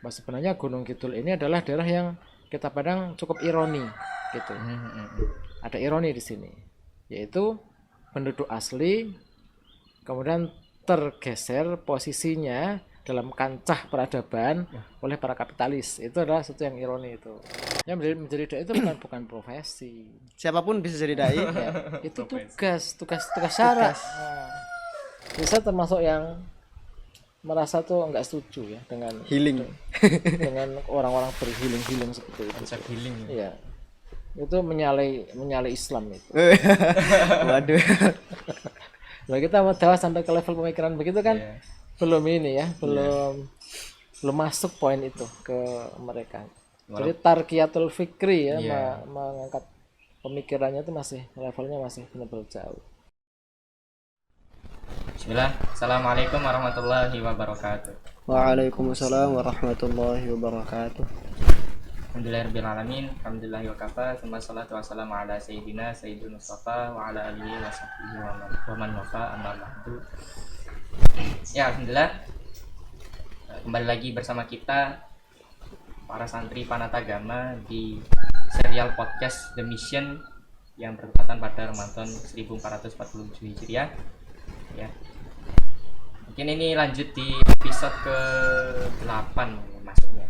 bahwa sebenarnya Gunung Kidul ini adalah daerah yang kita pandang cukup ironi gitu. Ada ironi di sini, yaitu penduduk asli kemudian tergeser posisinya dalam kancah peradaban oleh para kapitalis. Itu adalah sesuatu yang ironi itu. Yang menjadi dai itu bukan profesi. Siapapun bisa jadi dai. Ya, itu tugas syarat. Nah, bisa termasuk yang merasa tuh nggak setuju ya dengan Healing. dengan orang-orang berhealing seperti itu. Konsep healing. Iya. Itu menyalai Islam itu. Waduh. Kalau kita mau bahas sampai ke level pemikiran begitu kan Iya. belum ini ya, belum masuk poin itu ke mereka. Jadi tarqiyatul fikri ya, mengangkat pemikirannya itu masih levelnya masih benar-benar jauh. Bismillah. Assalamualaikum warahmatullahi wabarakatuh. Waalaikumsalam warahmatullahi wabarakatuh. Alhamdulillahirrahmanirrahim. Alhamdulillahi wa kafa. Wassalatu wassalamu ala sayyidina Sayyidul Mustafa wa ala alihi wa sahbihi wa man wafa amma ba'du. Ya, alhamdulillah. Kembali lagi bersama kita para santri Panatagama di serial podcast The Mission yang bertepatan pada Ramadan 1447 Hijriah. Ya. Mungkin ini lanjut di episode ke-8 maksudnya.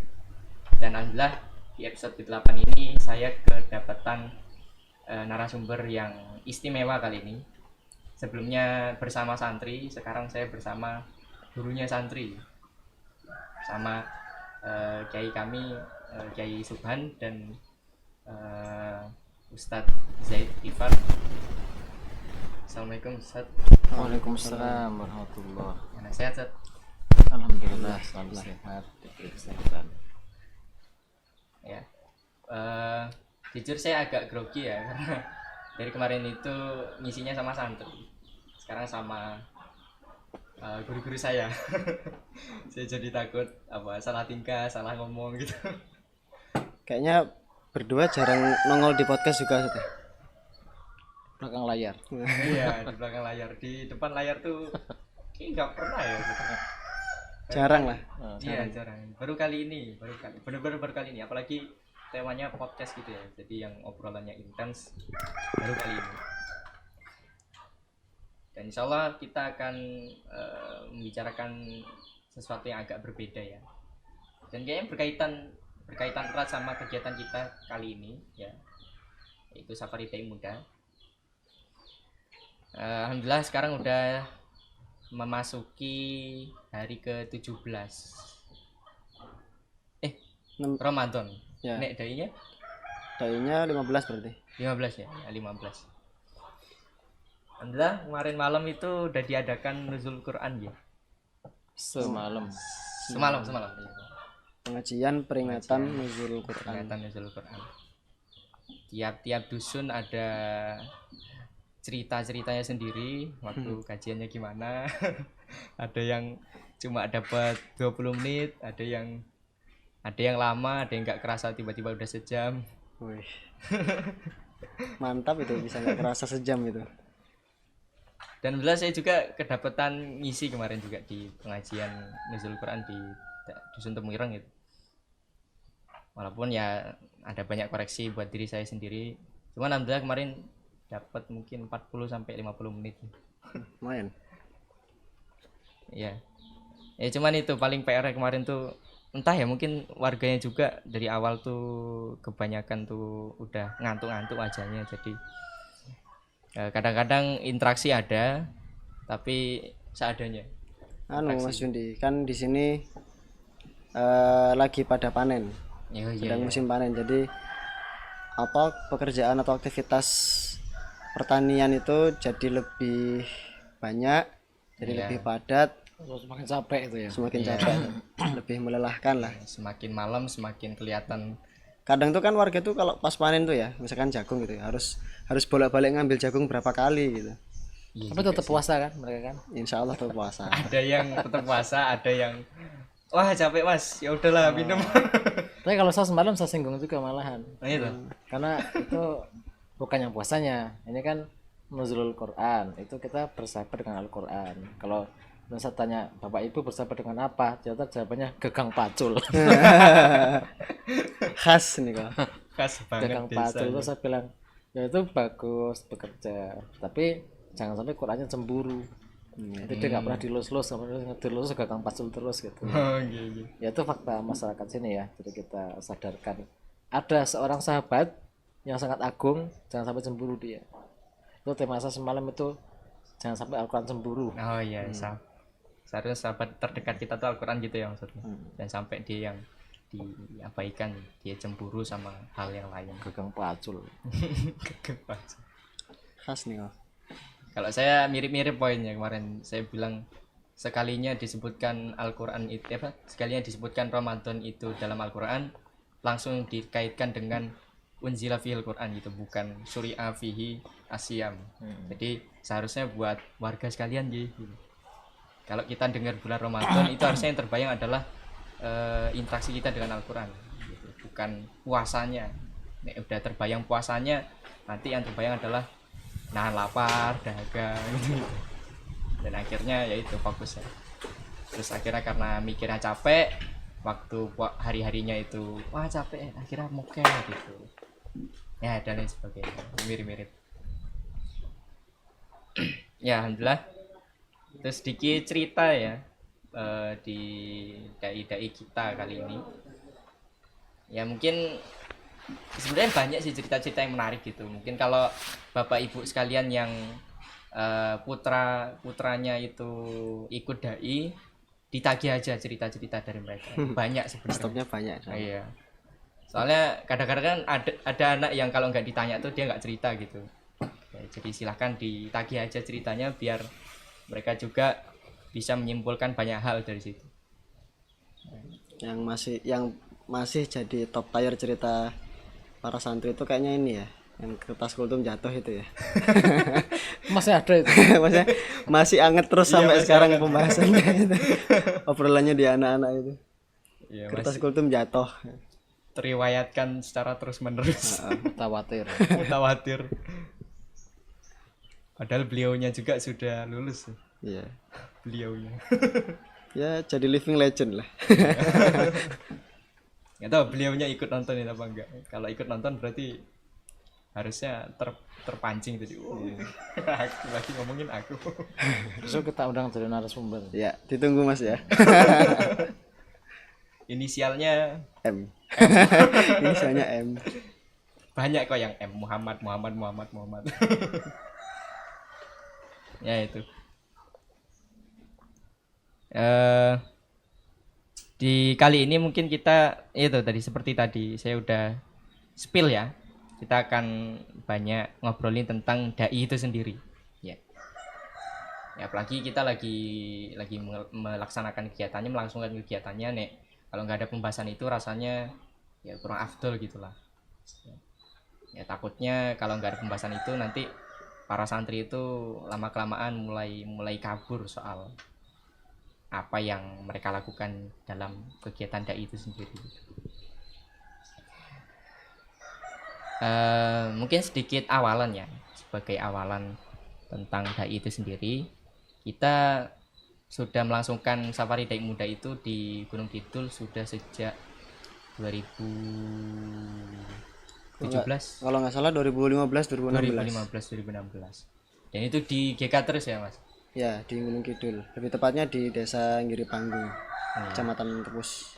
Dan alhamdulillah di episode ke-8 ini saya kedapatan narasumber yang istimewa kali ini. Sebelumnya bersama santri, sekarang saya bersama gurunya santri. Sama kiai kami, Kiai Subhan dan Ustadz Zaid Ifar. Assalamualaikum Ustadz. Waalaikumsalam warahmatullahi. Mana sehat Ustadz? Alhamdulillah selalu sehat, diberi kesehatan. Ya, jujur saya agak grogi ya karena dari kemarin itu ngisinya sama santri, sekarang sama guru-guru saya. Saya jadi takut salah tingkah, salah ngomong gitu. Kayaknya berdua jarang nongol di podcast juga sudah. Belakang layar. Iya, di belakang layar, di depan layar tuh kayak nggak pernah ya gitu. Jarang lah. Iya, jarang. Baru kali ini, bener-bener baru kali ini, apalagi temanya podcast gitu ya. Jadi yang obrolannya intens baru kali ini. Dan insya Allah kita akan membicarakan sesuatu yang agak berbeda ya. Dan kayaknya berkaitan erat sama kegiatan kita kali ini ya, yaitu Safari Dai Muda. Alhamdulillah sekarang udah memasuki hari ke-17 Ramadan. Ya. Nek dainya? Dainya 15 berarti. 15 ya, 15. Alhamdulillah kemarin malam itu udah diadakan nuzul Quran ya. Semalam. Semalam. Pengajian peringatan nuzul Quran. Peringatan nuzul Quran. Tiap dusun ada cerita-ceritanya sendiri waktu kajiannya gimana. Ada yang cuma dapat 20 menit, ada yang lama, ada yang nggak kerasa tiba-tiba udah sejam. Wih. Mantap itu, bisa nggak kerasa sejam itu. Dan alhamdulillah saya juga kedapatan ngisi kemarin juga di pengajian nuzul Quran di Dusun Temuireng gitu. Walaupun ya ada banyak koreksi buat diri saya sendiri. Cuman alhamdulillah kemarin dapat mungkin 40 sampai 50 menit. Lumayan. Iya. Ya cuman itu paling PR kemarin tuh entah ya, mungkin warganya juga dari awal tuh kebanyakan tuh udah ngantuk-ngantuk wajahnya, jadi kadang-kadang interaksi ada tapi seadanya. Mas Yundi, kan di sini lagi pada panen. Sedang musim panen. Jadi pekerjaan atau aktivitas pertanian itu jadi lebih banyak, jadi lebih padat, Semakin capek itu ya. semakin capek, lebih melelahkan lah. Semakin malam semakin kelihatan. Kadang tuh kan warga tuh kalau pas panen tuh ya, misalkan jagung gitu ya, harus bolak-balik ngambil jagung berapa kali gitu. Tapi tetap puasa kan mereka kan? Insya Allah tuh puasa. Ada yang tetap puasa, ada yang wah capek mas, ya udahlah minum. Tapi kalau saya semalam saya singgung juga malahan. Nah itu. Karena itu bukan yang puasanya. Ini kan nuzulul Quran. Itu kita bersahabat dengan Al-Quran. Kalau Dan saya tanya, Bapak Ibu bersahabat dengan apa? Ternyata jawabannya gegang pacul. Khas nih kok. Khas banget Gegang desa. pacul. Terus saya bilang, ya itu bagus bekerja, tapi jangan sampai Qurannya cemburu. Jadi dia nggak pernah dilus-lus, dilus gagang pacul terus gitu. Oh gitu. Ya itu fakta masyarakat sini ya. Jadi kita sadarkan ada seorang sahabat yang sangat agung, jangan sampai cemburu dia. Itu tema saya semalam itu, jangan sampai Al-Quran cemburu. Oh iya, seharusnya sahabat terdekat kita tuh Al-Quran gitu ya maksudnya. Dan sampai dia yang diabaikan, dia cemburu sama hal yang lain. Gagang pacul. Khas nih kok. Kalau saya mirip-mirip poinnya kemarin saya bilang sekalinya disebutkan Al-Quran itu sekalinya disebutkan Ramadan itu dalam Al-Quran langsung dikaitkan dengan unzila fihil Quran gitu, bukan syuri'a fihi asyam. Jadi seharusnya buat warga sekalian gitu. Kalau kita dengar bulan Ramadan itu harusnya yang terbayang adalah interaksi kita dengan Al-Quran gitu. Bukan puasanya. Nek udah terbayang puasanya, nanti yang terbayang adalah nahan lapar, dahaga gitu. Dan akhirnya ya itu fokusnya. Terus akhirnya karena mikirnya capek, waktu hari-harinya itu wah capek, akhirnya mokel gitu. Ya dan lain sebagainya, mirip-mirip. Ya alhamdulillah. Terus sedikit cerita ya di dai-dai kita kali ini. Ya mungkin sebenarnya banyak sih cerita-cerita yang menarik gitu. Mungkin kalau Bapak Ibu sekalian yang putranya itu ikut dai, ditagih aja cerita-cerita dari mereka. Banyak sebenarnya. Stoknya banyak. Iya. Soalnya kadang-kadang kan ada anak yang kalau nggak ditanya tuh dia nggak cerita gitu. Ya, jadi silahkan ditagih aja ceritanya biar mereka juga bisa menyimpulkan banyak hal dari situ. Yang masih jadi top tier cerita para santri itu kayaknya ini ya, yang kertas kultum jatuh itu ya. Masih ada itu. Maksudnya masih anget terus sampai masih sekarang pembahasannya itu. Obrolannya di anak-anak itu. Iya, Kertas kultum jatuh. Teriwayatkan secara terus-menerus. Mutawatir. Mutawatir. Padahal beliaunya juga sudah lulus. Iya. Beliaunya. Ya jadi living legend lah. Nggak tahu beliaunya ikut nontonin apa enggak. Kalau ikut nonton berarti harusnya terpancing tadi. Aku lagi ngomongin aku. Besok kita undang dari narasumber. Ya, ditunggu Mas ya. Inisialnya M. Inisialnya M. banyak kok yang M, Muhammad. Ya itu. Di kali ini mungkin kita itu tadi seperti tadi saya udah spill ya. Kita akan banyak ngobrolin tentang dai itu sendiri. Ya. Ya apalagi kita lagi melaksanakan kegiatannya, melangsungkan kegiatannya nek. Kalau nggak ada pembahasan itu rasanya ya kurang afdol gitulah. Ya takutnya kalau nggak ada pembahasan itu nanti para santri itu lama kelamaan mulai kabur soal apa yang mereka lakukan dalam kegiatan dai itu sendiri. Mungkin sedikit awalan ya, sebagai awalan tentang dai itu sendiri. Kita sudah melangsungkan safari dai muda itu di Gunung Kidul sudah sejak 2017. Kalau nggak salah 2016. Dan itu di GK terus ya Mas? Ya, di Gunung Kidul. Lebih tepatnya di Desa Giri Panggung, Kecamatan Tepus.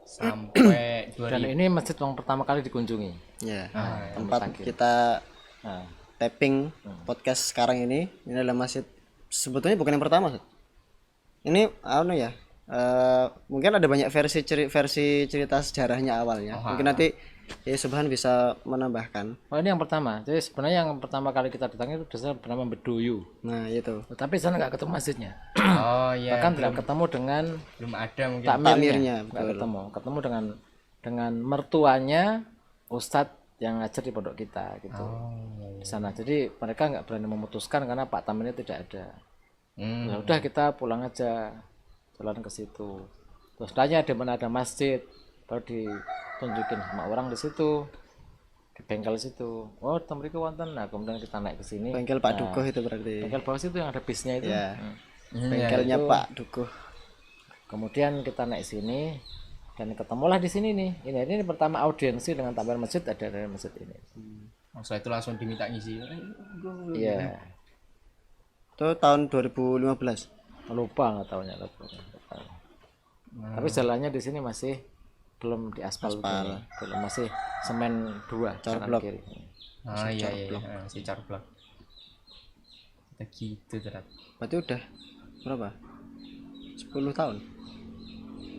Sampai 2000. Dan ini masjid yang pertama kali dikunjungi. Ya, yang tempat terakhir. kita Nah, tapping podcast sekarang ini adalah masjid sebetulnya bukan yang pertama, Seth. Ini ya. Mungkin ada banyak versi cerita sejarahnya awalnya. Mungkin nanti ya Subhan bisa menambahkan. oh ini yang pertama. Jadi sebenarnya yang pertama kali kita datangi itu desa bernama Bedoyo. Nah, itu. Tapi sana nggak ketemu masjidnya. Oh iya. Bahkan tidak ketemu dengan Belum ada mungkin. takmirnya. Nggak betul. ketemu dengan mertuanya Ustadz yang ngajar di pondok kita gitu. Di sana. Jadi mereka nggak berani memutuskan karena Pak Tamirnya tidak ada. Ya udah kita pulang aja, jalan ke situ. Terus tanya di mana ada masjid, baru ditunjukin sama orang di situ, di bengkel situ. Oh, tempat itu wonten. Nah, kemudian kita naik ke sini. Bengkel Pak Dukuh itu berarti. Bengkel bawah situ yang ada bisnya itu. Ya. Bengkelnya itu. Pak Dukuh. Kemudian kita naik sini dan ketemulah di sini nih. Ini pertama audiensi dengan tampilan masjid ada dari masjid ini. Setelah itu langsung diminta ngisi. Iya. Itu tahun 2015. Lupa nggak tahunya. Tapi jalannya di sini masih belum diaspal begini. Belum, masih semen 2 kanan blok. kiri. Iya. Si carblok. Kita gitu ternyata. Berarti udah berapa? 10 tahun.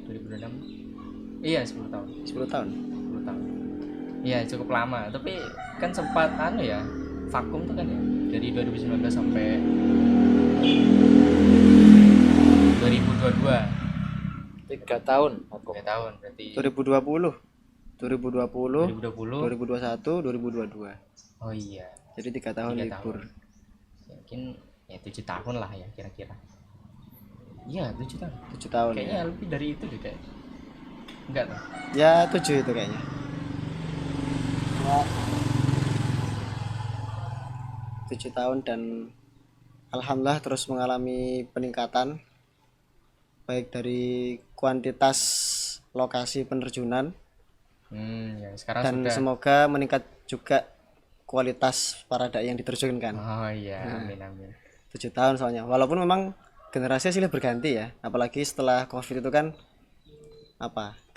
2006. Iya, 10 tahun. 10 tahun. 10 tahun. Iya, cukup lama. Tapi kan sempat ya, vakum tuh kan ya. Dari 2019 sampai 2022. 3 tahun aku. 3 tahun berarti 2020. 2020, 2020. 2021, 2022. Oh iya. Jadi 3 tahun 3 libur. tahun. Mungkin ya 7 tahun lah ya kira-kira. Iya, 7 tahun. 7 tahun. Kayaknya lebih dari itu deh kayak. Enggak lah. Ya 7 itu kayaknya. Ya. 7 tahun dan alhamdulillah terus mengalami peningkatan baik dari kuantitas lokasi penerjunan Ya sekarang dan sudah. semoga meningkat juga kualitas para dai yang diterjunkan. Oh iya, amin. 7 tahun soalnya. Walaupun memang generasinya silih berganti ya, apalagi setelah Covid itu kan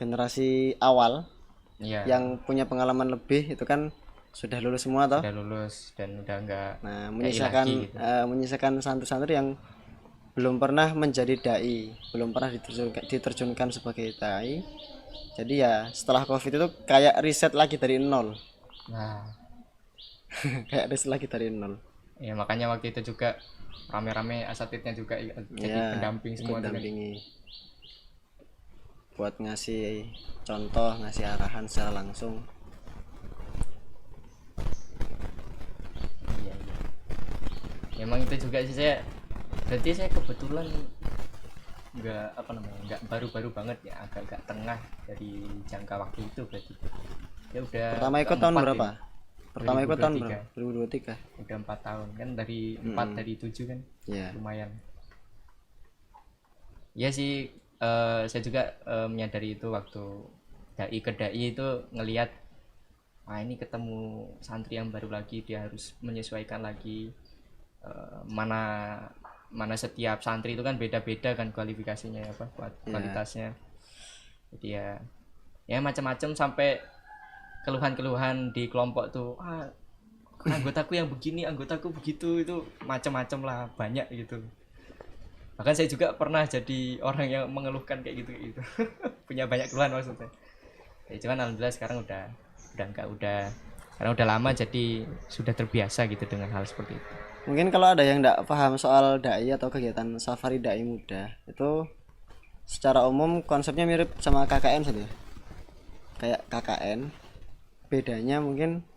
generasi awal Iya. yang punya pengalaman lebih itu kan sudah lulus semua toh. Udah lulus dan udah enggak. Nah, menyisakan gitu. menyisakan santri-santri yang belum pernah menjadi dai, belum pernah diterjunkan sebagai dai. Jadi ya setelah Covid itu kayak riset lagi dari nol. Nah, Kayak riset lagi dari nol. ya makanya waktu itu juga rame-rame asatidnya juga jadi Ya, pendamping semua tuh kan. mendampingi. Buat ngasih contoh, ngasih arahan secara langsung. Iya. Emang itu juga sih berarti saya kebetulan nggak baru-baru banget ya, agak tengah dari jangka waktu itu berarti. Ya udah. Pertama ikut tahun berapa? Pertama ikut tahun berapa? 2023. Udah 4 tahun kan, dari 4 dari 7 kan. Iya. Lumayan. Ya sih, saya juga menyadari itu waktu dai ke dai itu ngelihat ini ketemu santri yang baru lagi, dia harus menyesuaikan lagi mana setiap santri itu kan beda-beda kan kualifikasinya kualitasnya. Jadi ya macam-macam, sampai keluhan-keluhan di kelompok tuh anggotaku yang begini, anggotaku begitu, itu macam-macam lah, banyak gitu. Bahkan saya juga pernah jadi orang yang mengeluhkan kayak gitu. Punya banyak keluhan maksudnya. Ya cuman alhamdulillah sekarang udah karena udah lama jadi sudah terbiasa gitu dengan hal seperti itu. Mungkin kalau ada yang tidak paham soal dai atau kegiatan safari dai muda, itu secara umum konsepnya mirip sama KKN saja. Kayak KKN, bedanya mungkin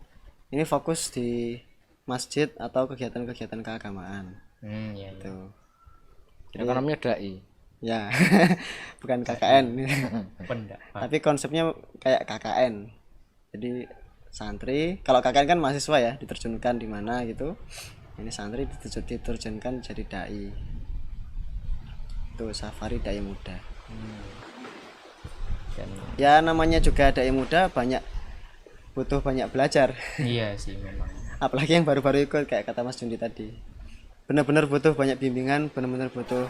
ini fokus di masjid atau kegiatan-kegiatan keagamaan. Iya. Tuh. Ya, namanya dai. Ya, bukan KKN. Pendak. Tapi konsepnya kayak KKN. Jadi santri, kalau KKN kan mahasiswa ya, diterjunkan di mana gitu. Ini santri diterjunkan jadi dai. Itu safari dai muda. Dan Ya namanya juga dai muda butuh banyak belajar. iya sih memang. Apalagi yang baru-baru ikut kayak kata Mas Jundi tadi. Benar-benar butuh banyak bimbingan, benar-benar butuh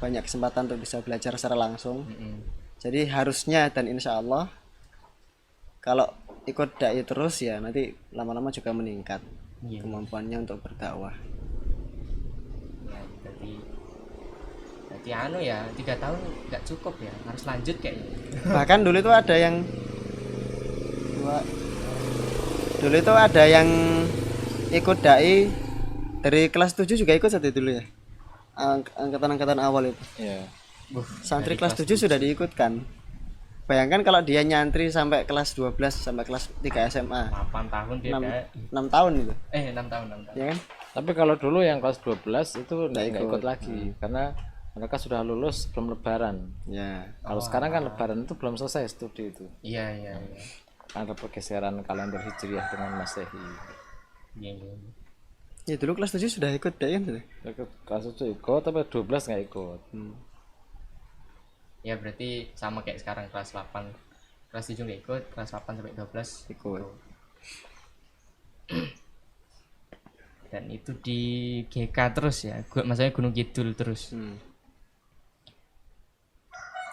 banyak kesempatan untuk bisa belajar secara langsung. Jadi harusnya dan insya Allah kalau ikut dai terus ya nanti lama-lama juga meningkat kemampuannya untuk berdakwah. Ya, berarti 3 tahun nggak cukup ya, harus lanjut kayaknya. Bahkan dulu itu ada yang ikut dai dari kelas 7 juga ikut saat itu dulu ya. Angkatan-angkatan awal itu. Iya. Santri kelas 7 sudah diikutkan. Bayangkan kalau dia nyantri sampai kelas 12 sampai kelas 3 SMA. 8 tahun dia 6 tahun itu. 6 tahun. Ya kan? Tapi kalau dulu yang kelas 12 itu nggak ikut lagi karena mereka sudah lulus sebelum lebaran. Ya. Kalau sekarang kan lebaran itu belum selesai studi itu. Iya. Ada pergeseran kalender hijriah dengan masehi. Iya. Ya dulu kelas 7 sudah ikut deh kan. Kelas 7 ikut tapi 12 nggak ikut. Ya berarti sama kayak sekarang kelas 8. Kelas 7 nggak ikut, kelas 8 sampai 12 Ikut. Dan itu di GK terus ya, maksudnya Gunung Kidul terus.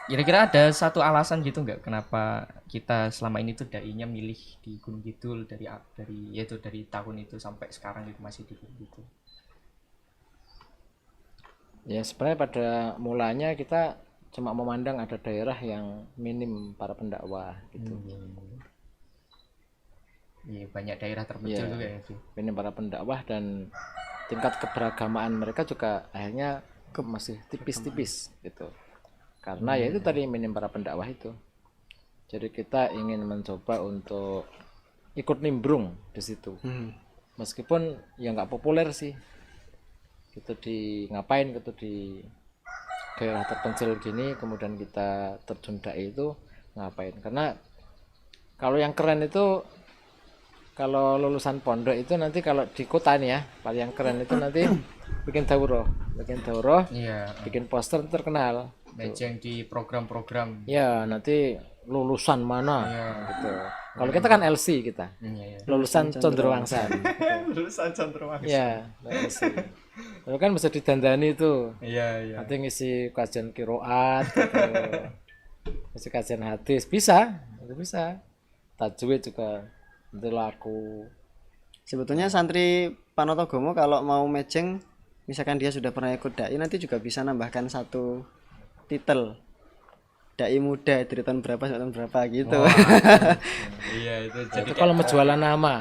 Kira-kira ada satu alasan gitu nggak kenapa kita selama ini tuh dai-nya milih di Gunung Kidul dari tahun itu sampai sekarang itu masih di Gunung Kidul? Ya sebenarnya pada mulanya kita cuma memandang ada daerah yang minim para pendakwah gitu. Iya, banyak daerah terpencil juga ya sih. Minim para pendakwah dan tingkat keberagamaan mereka juga akhirnya masih tipis-tipis gitu. Karena ya itu tadi minim para pendakwah itu. Jadi kita ingin mencoba untuk ikut nimbrung di situ. Meskipun ya nggak populer sih. Gitu di ngapain gitu di daerah terpencil gini kemudian kita terjun dai itu ngapain? Karena kalau yang keren itu kalau lulusan pondok itu nanti kalau di kota nih ya, paling yang keren itu nanti bikin daurah, Iya, bikin poster terkenal. mejeng di program-program. Ya nanti lulusan mana gitu. Kalau kita kan LC kita, Iya. lulusan Condrowangsa. Lulusan Condrowangsa. Ya, LC. Lalu kan bisa didandani itu. Iya. Nanti ngisi kajian kiroat, gitu. Ngisi kajian hadis bisa, itu bisa. Tajwid juga nanti laku. Sebetulnya santri Panotogomo kalau mau mejeng, misalkan dia sudah pernah ikut dai, nanti juga bisa nambahkan satu titel dai muda dari tahun berapa sampai tahun berapa gitu. Iya itu Itu kalau mau jualan nama.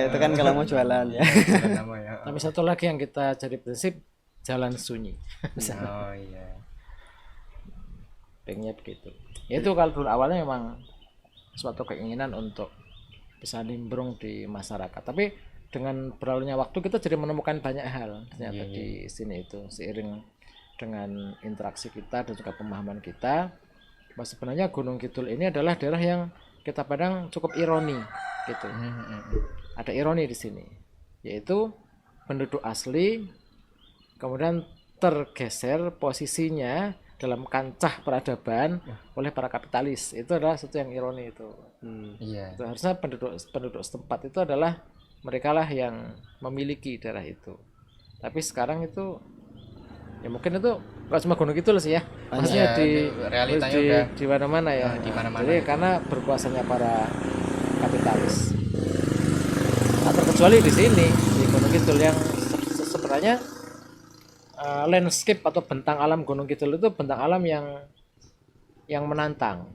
Itu kan kalau mau jualan ya. nama ya. Tapi satu lagi yang kita jadi prinsip jalan sunyi. Oh iya. Pengennya begitu. Ya itu kalau dulu awalnya memang suatu keinginan untuk bisa nimbrung di masyarakat. Tapi dengan berlalunya waktu kita jadi menemukan banyak hal ternyata di sini itu seiring dengan interaksi kita dan juga pemahaman kita. Bahwa sebenarnya Gunung Kidul ini adalah daerah yang kita pandang cukup ironi gitu. Ada ironi di sini, yaitu penduduk asli kemudian tergeser posisinya dalam kancah peradaban oleh para kapitalis. Itu adalah sesuatu yang ironi itu. Iya. Itu harusnya penduduk setempat itu adalah mereka lah yang memiliki daerah itu. Tapi sekarang itu ya mungkin itu kalau cuma Gunung Kidul sih ya. Maksudnya di mana-mana ya. Di mana-mana. Jadi karena berkuasanya para kapitalis. Nah, terkecuali di sini di Gunung Kidul yang sebenarnya landscape atau bentang alam Gunung Kidul itu bentang alam yang menantang.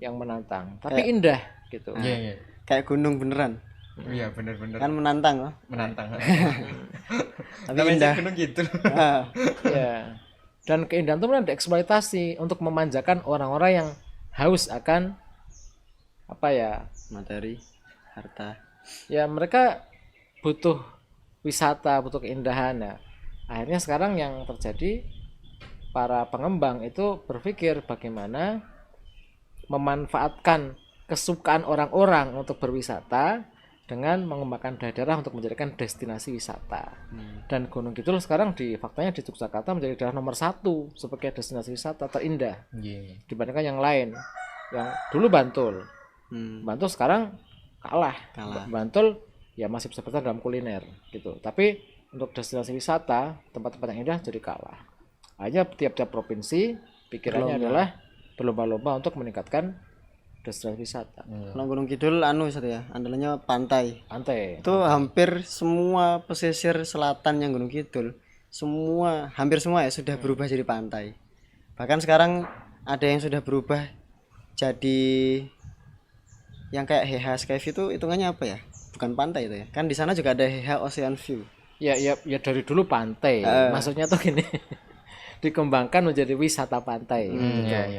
Yang menantang, tapi indah gitu. Iya. Kayak gunung beneran. Iya benar-benar. Kan menantang loh. Menantang. Tapi indah. Gunung gitu. Ya. Dan keindahan itu kan dieksploitasi untuk memanjakan orang-orang yang haus akan apa ya? Materi, harta. Ya mereka butuh wisata, butuh keindahan ya. Akhirnya sekarang yang terjadi para pengembang itu berpikir bagaimana memanfaatkan kesukaan orang-orang untuk berwisata dengan mengembangkan daerah untuk menjadikan destinasi wisata. Dan Gunung Kidul sekarang faktanya di Yogyakarta menjadi daerah nomor 1 sebagai destinasi wisata terindah dibandingkan yang lain. Yang dulu Bantul, Bantul sekarang kalah. Bantul ya masih bisa bertahan dalam kuliner gitu. Tapi untuk destinasi wisata tempat-tempat yang indah jadi kalah. Hanya tiap-tiap provinsi pikirannya adalah berlomba-lomba untuk meningkatkan destinasi wisata. Kalau Gunung Kidul ya, andalannya pantai. Itu Pantai. hampir semua pesisir selatan yang Gunung Kidul, hampir semua ya sudah berubah jadi pantai. Bahkan sekarang ada yang sudah berubah jadi yang kayak HH Skyview itu hitungannya apa ya? Bukan pantai itu ya. Kan di sana juga ada HH Ocean View. Ya dari dulu pantai. Maksudnya tuh gini. Dikembangkan menjadi wisata pantai gitu.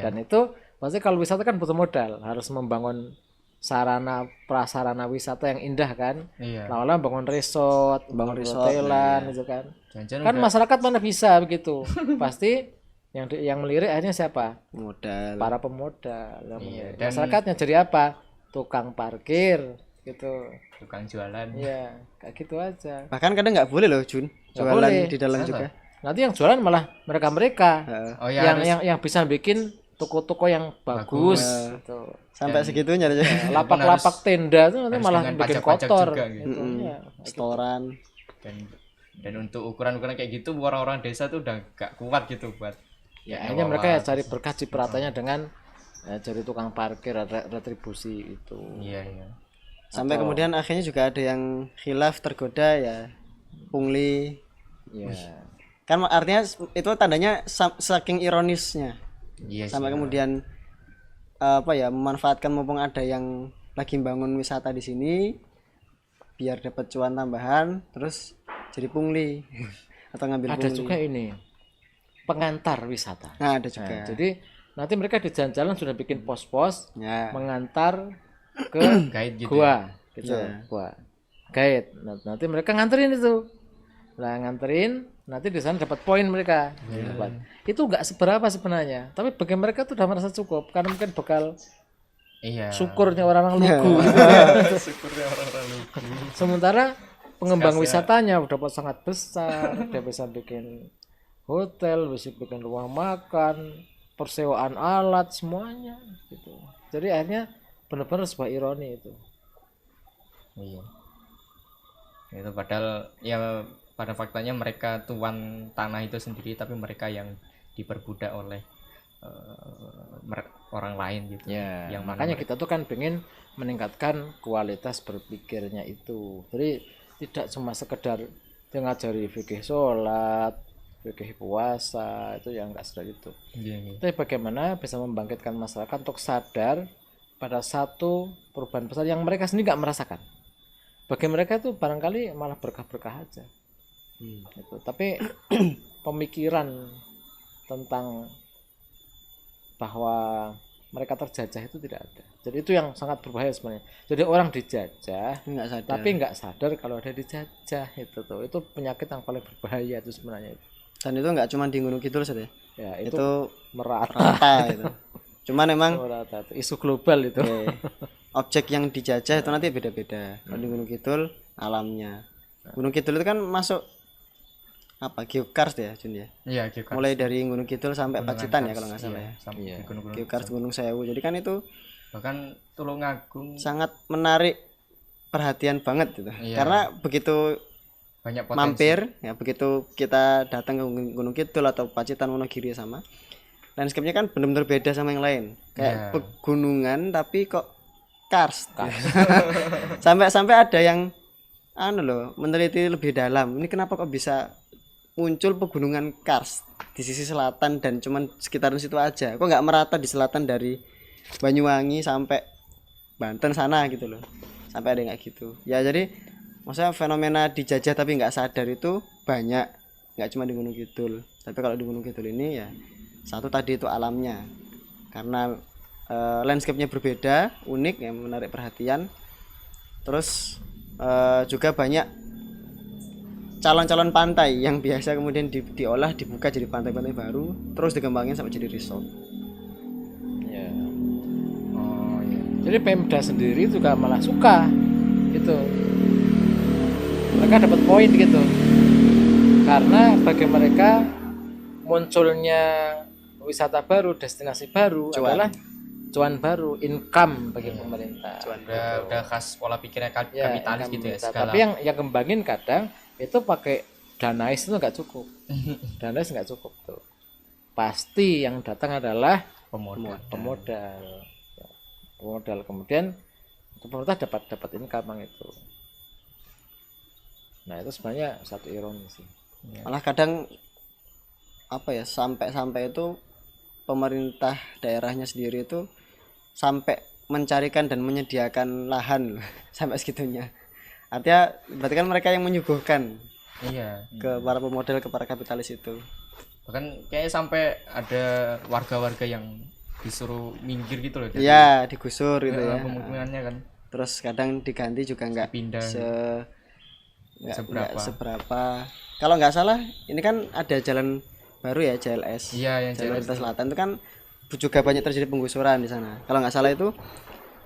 Dan itu maksudnya kalau wisata kan butuh modal, harus membangun sarana prasarana wisata yang indah kan. Lama-lama bangun resort, bangun hotelan gitu kan. Kan masyarakat mana bisa begitu. Pasti yang melirik akhirnya siapa? Modal. Para pemodal. Masyarakatnya jadi apa? Tukang parkir gitu. tukang jualan. Iya, kayak gitu aja. Bahkan kadang nggak boleh loh Jun jualan boleh. di dalam juga. Nanti yang jualan malah mereka Heeh. Oh ya, yang bisa bikin toko-toko yang bagus gitu. Sampai segitunya aja. Lapak-lapak tenda tuh nanti harus malah dengan bikin pajak-pajak kotor juga gitu. gitu. Iya. Setoran. Dan untuk ukuran-ukuran kayak gitu orang-orang desa tuh udah gak kuat gitu buat Ya akhirnya mereka ya cari berkah cipratannya dengan jadi tukang parkir retribusi itu. iya iya. Sampai kemudian akhirnya juga ada yang khilaf tergoda ya pungli. Iya. Kan artinya itu tandanya saking ironisnya. Iya sih. Sampai kemudian apa ya memanfaatkan mumpung ada yang lagi bangun wisata di sini biar dapat cuan tambahan terus jadi pungli atau ngambil Ada pungli. juga ini pengantar wisata. Nah, ada juga. Nah, jadi nanti mereka di jalan-jalan sudah bikin pos-pos Ya. mengantar ke Guide gitu. gua gitu. Ya. Gua guide. Nanti mereka nganterin itu. Lah nganterin nanti di sana dapat poin mereka. Dapat. Itu enggak seberapa sebenarnya, tapi bagi mereka tuh udah merasa cukup karena mungkin bekal Iya. syukurnya orang-orang lugu. Syukurnya orang-orang lugu. Sementara pengembang wisatanya udah sangat besar, dia bisa bikin hotel, bisa bikin ruang makan, persewaan alat semuanya gitu. Jadi akhirnya benar-benar sebuah ironi itu. Iya. Itu padahal ya pada faktanya mereka tuan tanah itu sendiri tapi mereka yang diperbudak oleh orang lain gitu. Ya, Yang makanya kita tuh kan pengen meningkatkan kualitas berpikirnya itu. Jadi tidak cuma sekedar ngajari fikih sholat, fikih puasa, itu yang enggak sekedar itu. Iya, iya. Tapi bagaimana bisa membangkitkan masyarakat untuk sadar pada satu perubahan besar yang mereka sendiri nggak merasakan. Bagi mereka itu barangkali malah berkah-berkah aja. Gitu. Tapi pemikiran tentang bahwa mereka terjajah itu tidak ada. Jadi itu yang sangat berbahaya sebenarnya. Jadi orang dijajah Nggak sadar. tapi nggak sadar kalau ada dijajah itu tuh. Itu penyakit yang paling berbahaya itu sebenarnya itu. Dan itu nggak cuma di Gunung Kidul saja. Ya, Itu merata rata itu. Cuman emang merata itu. Isu global itu. objek yang dijajah itu nanti beda-beda. Kalau di Gunung Kidul alamnya. Gunung Kidul itu kan masuk apa geokars ya Jun ya. Iya, geokars. Mulai dari Gunung Kidul sampai Pacitan ya kalau nggak salah ya. Sampai Iya. di gunung-gunung. Geokars Gunung Sewu. Jadi kan itu Bahkan Tulungagung sangat menarik perhatian banget gitu. Iya. Karena begitu banyak potensi. mampir ya begitu kita datang ke Gunung Kidul atau Pacitan Wonogiri sama landscape-nya kan benar-benar beda sama yang lain. Kayak Iya. pegunungan tapi kok karst. Sampai ada yang meneliti lebih dalam. Ini kenapa kok bisa muncul pegunungan karst di sisi selatan dan cuman sekitaran situ aja. Kok nggak merata di selatan dari Banyuwangi sampai Banten sana gitu loh. Sampai ada yang kayak gitu. Ya jadi maksudnya fenomena dijajah tapi nggak sadar itu banyak. Nggak cuma di Gunung Kidul. Tapi kalau di Gunung Kidul ini ya satu tadi itu alamnya. Karena landscape-nya berbeda, unik yang menarik perhatian. Terus juga banyak calon-calon pantai yang biasa kemudian diolah dibuka jadi pantai-pantai baru terus dikembangin sampai jadi resort. Ya. Oh iya. Jadi Pemda sendiri juga malah suka gitu. Mereka dapat poin gitu. Karena bagi mereka munculnya wisata baru, destinasi baru Cuan. adalah cuan baru, income bagi pemerintah. Udah khas pola pikirnya Ya, kapitalis income gitu ya pemerintah. segala. Tapi yang kembangin kadang itu pakai danais itu nggak cukup. Danais nggak cukup tuh. Pasti yang datang adalah pemodal. Pemodal. Kemudian pemerintah dapat income itu. Nah itu sebenarnya satu ironi sih. Malah kadang apa ya sampai itu pemerintah daerahnya sendiri itu sampai mencarikan dan menyediakan lahan sampai segitunya. Artinya berarti kan mereka yang menyuguhkan Iya. ke para pemodal, ke para kapitalis itu. Bahkan kayak sampai ada warga-warga yang disuruh minggir gitu loh. Iya, digusur gitu ya. Pemukimannya kan Terus kadang diganti juga nggak pindah nggak seberapa. Kalau nggak salah ini kan ada jalan baru ya JLS. Iya, yang Jalan Lintas Selatan itu kan juga banyak terjadi penggusuran di sana. Kalau nggak salah itu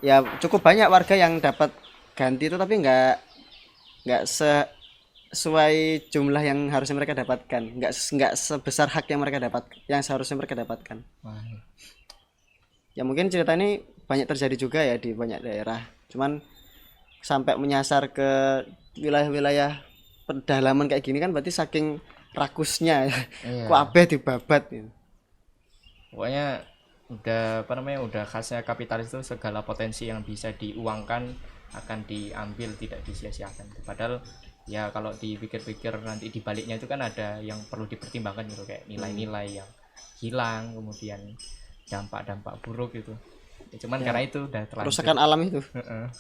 ya cukup banyak warga yang dapat ganti itu tapi nggak sesuai jumlah yang harusnya mereka dapatkan, nggak sebesar hak yang mereka dapat, yang seharusnya mereka dapatkan. Wah, Ya mungkin cerita ini banyak terjadi juga ya di banyak daerah, cuman sampai menyasar ke wilayah-wilayah pedalaman kayak gini kan berarti saking rakusnya ya. iya. Kabeh dibabat gitu. Pokoknya udah apa namanya, udah khasnya kapitalis itu segala potensi yang bisa diuangkan akan diambil, tidak disia-siakan. Padahal ya kalau dipikir-pikir nanti di baliknya itu kan ada yang perlu dipertimbangkan gitu, kayak nilai-nilai yang hilang, kemudian dampak-dampak buruk gitu. Ya, cuman karena itu udah terlanjur. Kerusakan alam itu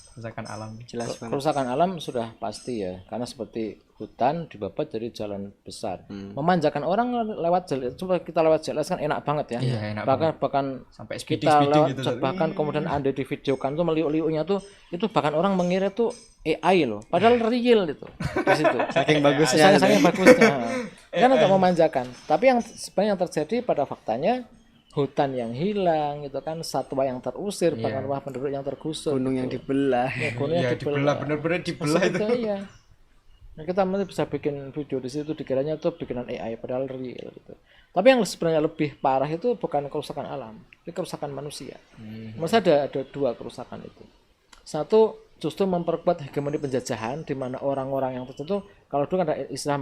Kerusakan alam. jelas banget. Kerusakan alam sudah pasti ya, karena seperti hutan dibabat jadi jalan besar. Memanjakan orang lewat jalan, coba kita lewat jalan kan enak banget ya. Iya, enak bahkan Sampai kita speeding lewat, gitu. bahkan kemudian Anda di videokan tuh meliuk-liuknya tuh, itu bahkan orang mengira tuh AI loh, padahal real itu di situ. Saking bagusnya. Saking bagusnya. Kan untuk memanjakan. Tapi yang sebenarnya yang terjadi pada faktanya, hutan yang hilang gitu kan, satwa yang terusir, bahkan rumah penduduk yang tergusur, Gunung yang dibelah. ya, gunung yang dibelah, bener-bener dibelah itu. Iya. Nah, kita nanti bisa bikin video di situ, dikiranya tuh bikinan AI padahal real gitu. Tapi yang sebenarnya lebih parah itu bukan kerusakan alam, itu kerusakan manusia. Maksudnya ada dua kerusakan itu. Satu, justru memperkuat hegemoni penjajahan, di mana orang-orang yang tertentu, kalau dulu kan ada istilah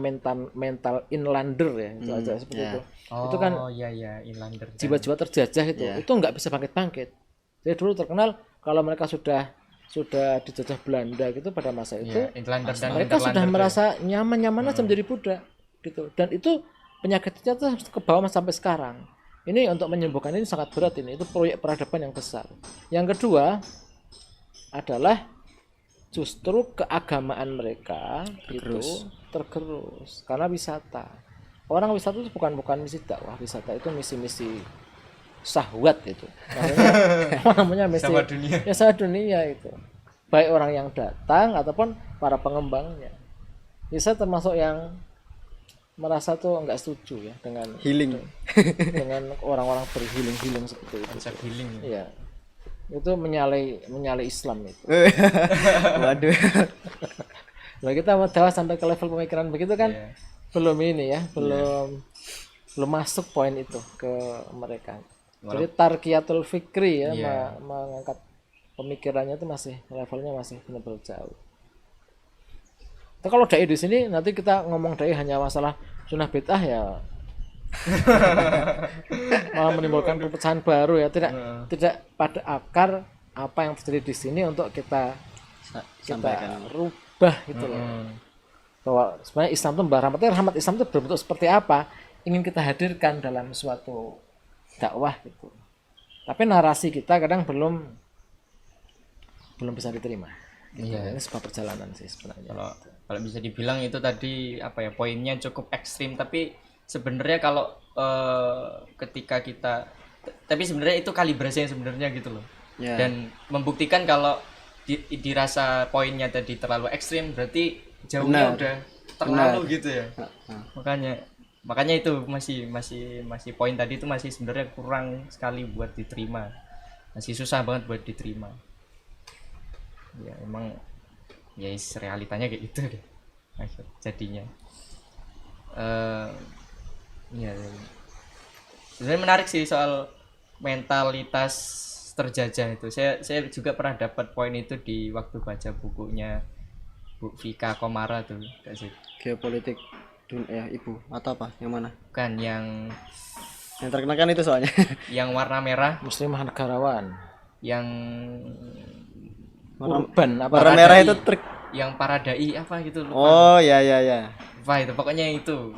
mental inlander ya, itu aja seperti itu. Itu kan iya inlander. jiwa-jiwa terjajah itu nggak bisa bangkit-bangkit. Jadi dulu terkenal kalau mereka sudah dijajah Belanda gitu pada masa itu, inlander dan mereka sudah merasa nyaman-nyaman aja menjadi budak gitu. Dan itu penyakitnya tuh ke bawah sampai sekarang. Ini untuk menyembuhkan ini sangat berat ini. Itu proyek peradaban yang besar. Yang kedua adalah justru keagamaan mereka itu tergerus karena wisata. Orang wisata itu bukan misi dakwah, wisata itu misi-misi syahwat itu. Namanya misi sama dunia. Ya sama dunia itu. Baik orang yang datang ataupun para pengembangnya. Bisa termasuk yang merasa tuh nggak setuju ya dengan Healing. dengan orang-orang berhealing seperti itu. Konsep healing. Iya. Itu menyalai Islam itu. Waduh. Nah, kita mau dakwah sampai ke level pemikiran begitu kan, belum ini ya, belum masuk poin itu ke mereka. Jadi tarqiyatul fikri ya, mengangkat pemikirannya itu masih levelnya masih benar-benar jauh. Tapi kalau dai di sini nanti kita ngomong dai hanya masalah sunnah bid'ah ya malah menimbulkan perpecahan baru ya, tidak pada akar apa yang terjadi di sini untuk kita rubah gitu loh. Bahwa sebenarnya Islam itu rahmat Islam itu berbentuk seperti apa ingin kita hadirkan dalam suatu dakwah gitu. Tapi narasi kita kadang belum bisa diterima. Gitu. Ini sebuah perjalanan sih sebenarnya. Kalau bisa dibilang itu tadi apa ya, poinnya cukup ekstrim, tapi sebenarnya kalau ketika kita, tapi sebenarnya itu kalibrasi yang sebenarnya gitu loh. Dan membuktikan kalau dirasa poinnya tadi terlalu ekstrim, berarti jauhnya udah terlalu gitu ya. Makanya itu masih poin tadi itu masih sebenarnya kurang sekali buat diterima, masih susah banget buat diterima. Ya emang ya realitanya kayak gitu deh jadinya. Ya sebenarnya menarik sih soal mentalitas terjajah itu. Saya juga pernah dapat poin itu di waktu baca bukunya Bu Vika Komara tuh, kasih Geopolitik dunia ibu atau apa? Yang mana? Bukan yang terkenal kan itu soalnya. Yang warna merah, Muslimah negarawan. Yang urban apa? Warna merah itu yang paradai apa gitu lupa. Oh ya. Wah itu pokoknya itu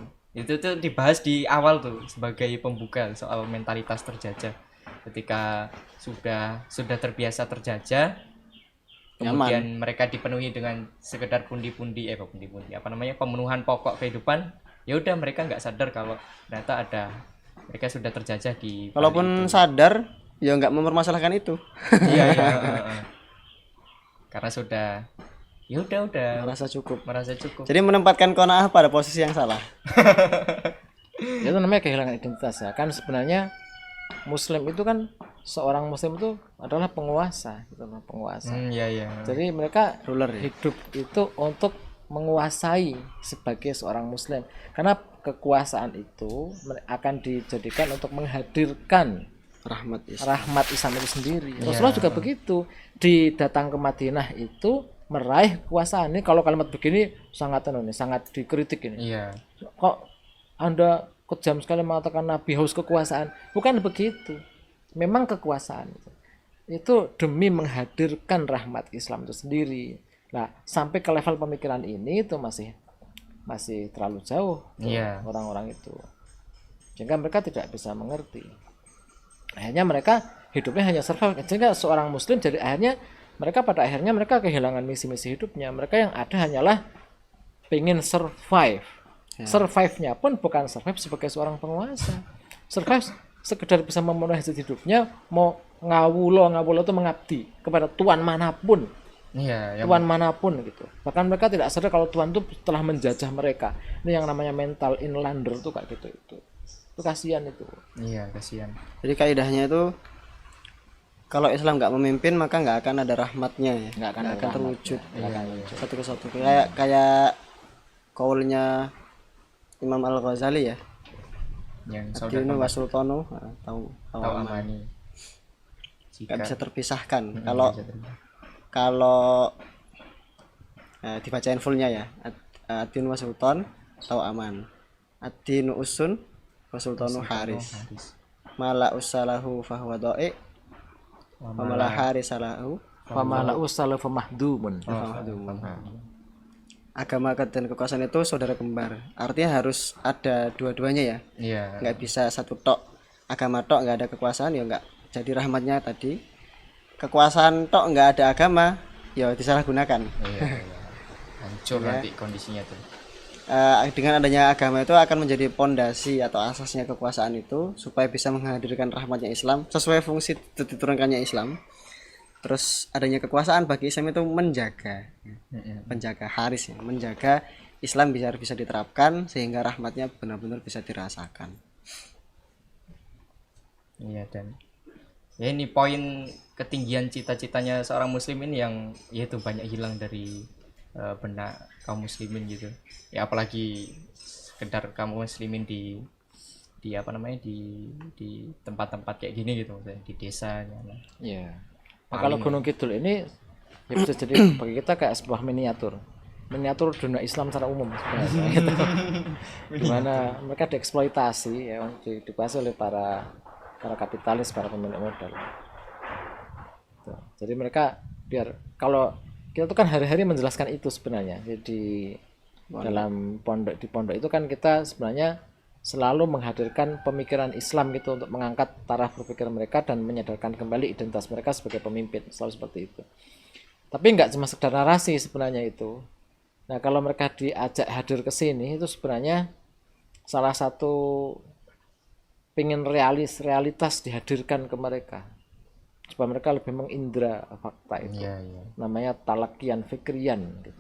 tuh dibahas di awal tuh sebagai pembuka soal mentalitas terjajah. Ketika sudah terbiasa terjajah, kemudian mereka dipenuhi dengan sekedar pundi-pundi pemenuhan pokok kehidupan, ya udah mereka nggak sadar kalau ternyata ada mereka sudah terjajah di. Walaupun sadar ya nggak mempermasalahkan itu. Iya. Karena sudah ya udah merasa cukup. Jadi menempatkan qanaah pada posisi yang salah. Itu namanya kehilangan identitas ya. Kan sebenarnya Muslim itu kan seorang Muslim itu adalah penguasa gitu loh, penguasa. Iya iya. Jadi mereka Ruler ya. hidup itu untuk menguasai sebagai seorang Muslim, karena kekuasaan itu akan dijadikan untuk menghadirkan Rahmat Islam. rahmat Islam itu sendiri. Rasulullah juga begitu, didatang ke Madinah itu meraih kekuasaan. Ini kalau kalimat begini sangat sangat dikritik ini. Iya. Kok Anda kejam sekali mengatakan Nabi haus kekuasaan? Bukan begitu. Memang kekuasaan itu demi menghadirkan rahmat Islam itu sendiri. Nah, sampai ke level pemikiran ini itu masih terlalu jauh orang-orang itu. Sehingga mereka tidak bisa mengerti. Akhirnya mereka hidupnya hanya survive. Sehingga seorang Muslim jadi pada akhirnya mereka kehilangan misi-misi hidupnya. Mereka yang ada hanyalah pengen survive. Survive-nya pun bukan survive sebagai seorang penguasa. Survive sekedar bisa memenuhi hajat hidupnya, mau ngawulo itu mengabdi kepada tuan manapun. Iya, Tuan manapun gitu. Bahkan mereka tidak sadar kalau Tuhan itu telah menjajah mereka. Ini yang namanya mental inlander tuh kayak gitu itu. Itu kasihan itu. Iya, kasihan. Jadi kaidahnya itu kalau Islam nggak memimpin maka nggak akan ada rahmatnya ya. Nggak akan terwujud. Satu kesatu. Kayak kaulnya Imam Al-Ghazali ya. Yang Adinu wa sultanu tahu amani. Nggak bisa terpisahkan. Kalau dibacain fullnya ya. Adinu wa sultan tahu aman. Adinu usun wa sultanu haris. Mala usalahu fahuwa do'i wa mala harisalahu Famala usalu famahdumun. Agama dan kekuasaan itu saudara kembar. Artinya harus ada dua-duanya ya. Iya. Nggak bisa satu tok. Agama tok nggak ada kekuasaan ya nggak jadi rahmatnya tadi. Kekuasaan tok nggak ada agama ya disalahgunakan. Iya. Hancur nanti kondisinya tuh. Dengan adanya agama itu akan menjadi pondasi atau asasnya kekuasaan itu supaya bisa menghadirkan rahmatnya Islam sesuai fungsi diturunkannya Islam. Terus adanya kekuasaan bagi Islam itu menjaga haris ya, menjaga Islam bisa diterapkan sehingga rahmatnya benar-benar bisa dirasakan. Iya, dan ya ini poin ketinggian cita-citanya seorang muslim ini yang yaitu banyak hilang dari benak kaum muslimin gitu. Ya apalagi sekedar kaum muslimin di tempat-tempat kayak gini gitu, misalnya di desa ya. Iya. Nah, kalau Gunung Kidul ini ya bisa jadi bagi kita kayak sebuah miniatur dunia Islam secara umum sebenarnya gitu. Dimana mereka dieksploitasi ya, dikuasai oleh para kapitalis, para pemilik modal. Tuh. Jadi mereka biar kalau kita tuh kan hari-hari menjelaskan itu sebenarnya. Jadi dalam pondok itu kan kita sebenarnya selalu menghadirkan pemikiran Islam gitu untuk mengangkat taraf berpikir mereka dan menyadarkan kembali identitas mereka sebagai pemimpin, selalu seperti itu. Tapi nggak cuma sekedar narasi sebenarnya itu. Nah kalau mereka diajak hadir ke sini itu sebenarnya salah satu pengen realitas dihadirkan ke mereka supaya mereka lebih mengindra fakta itu. Namanya talakian fikrian gitu.